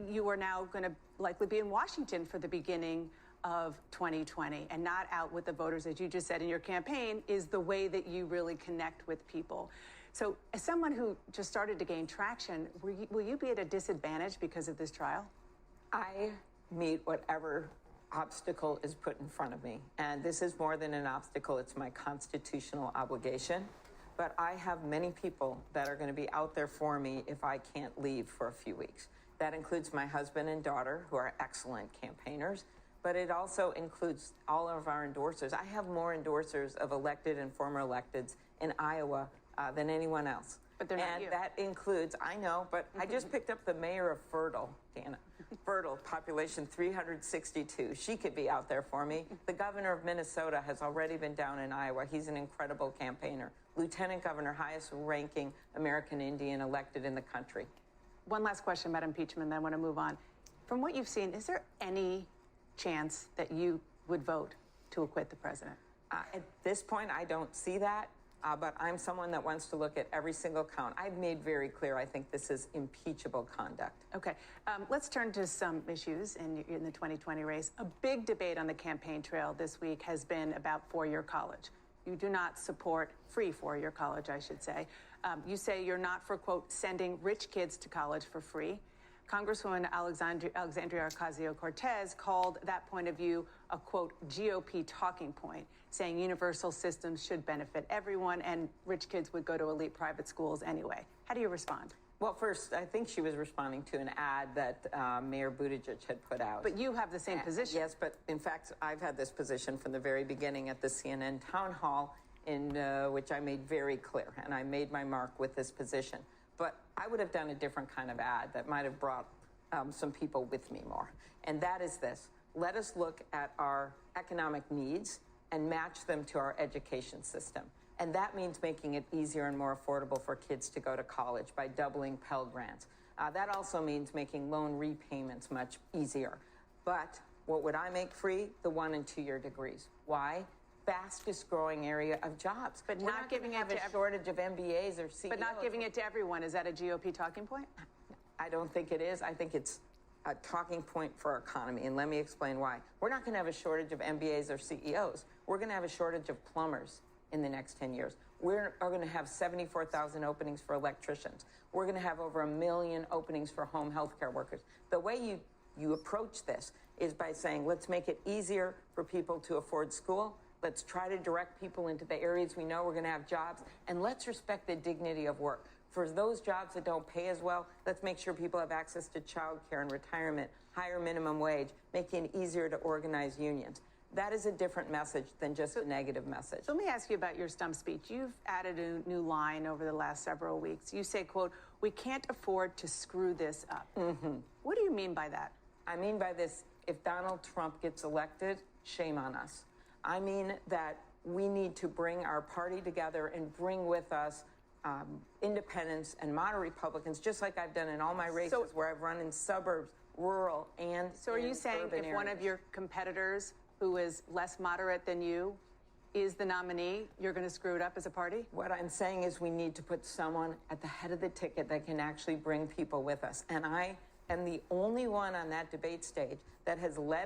you are now going to likely be in Washington for the beginning of 2020 and not out with the voters, as you just said in your campaign, is the way that you really connect with people. So as someone who just started to gain traction, will you be at a disadvantage because of this trial? I meet whatever obstacle is put in front of me. And this is more than an obstacle, it's my constitutional obligation. But I have many people that are going to be out there for me if I can't leave for a few weeks. That includes my husband and daughter, who are excellent campaigners, but it also includes all of our endorsers. I have more endorsers of elected and former electeds in Iowa than anyone else. But they're not you. And that includes, I know, but I just picked up the mayor of Fertile, Dana. Fertile, population 362. She could be out there for me. The governor of Minnesota has already been down in Iowa. He's an incredible campaigner. Lieutenant governor, highest ranking American Indian elected in the country. One last question about impeachment, then I want to move on. From what you've seen, is there any chance that you would vote to acquit the president? At this point, I don't see that. But I'm someone that wants to look at every single count. I've made very clear I think this is impeachable conduct. Okay. Let's turn to some issues in the 2020 race. A big debate on the campaign trail this week has been about four-year college. You do not support free four-year college, I should say. You say you're not for, quote, sending rich kids to college for free. Congresswoman Alexandria Ocasio-Cortez called that point of view a, quote, GOP talking point, saying universal systems should benefit everyone and rich kids would go to elite private schools anyway. How do you respond? Well, first, I think she was responding to an ad that Mayor Buttigieg had put out. But you have the same position. Yes, but in fact, I've had this position from the very beginning at the CNN town hall, in which I made very clear, and I made my mark with this position. But I would have done a different kind of ad that might have brought some people with me more. And that is this. Let us look at our economic needs and match them to our education system. And that means making it easier and more affordable for kids to go to college by doubling Pell Grants. That also means making loan repayments much easier. But what would I make free? The 1- and 2-year degrees. Why? Fastest growing area of jobs. But not giving it to a shortage of MBAs or CEOs. But not giving it to everyone. Is that a GOP talking point? I don't think it is. I think it's a talking point for our economy. And let me explain why. We're not going to have a shortage of MBAs or CEOs. We're going to have a shortage of plumbers in the next 10 years. We're going to have 74,000 openings for electricians. We're going to have over 1 million openings for home health care workers. The way you approach this is by saying, let's make it easier for people to afford school. Let's try to direct people into the areas we know we're going to have jobs, and let's respect the dignity of work. For those jobs that don't pay as well, let's make sure people have access to child care and retirement, higher minimum wage, making it easier to organize unions. That is a different message than just a negative message. So let me ask you about your stump speech. You've added a new line over the last several weeks. You say, quote, we can't afford to screw this up. Mm-hmm. What do you mean by that? I mean by this, if Donald Trump gets elected, shame on us. I mean that we need to bring our party together and bring with us independents and moderate Republicans, just like I've done in all my races where I've run in suburbs, rural, and So are you saying if areas. One of your competitors who is less moderate than you is the nominee, you're going to screw it up as a party? What I'm saying is we need to put someone at the head of the ticket that can actually bring people with us. And I am the only one on that debate stage that has led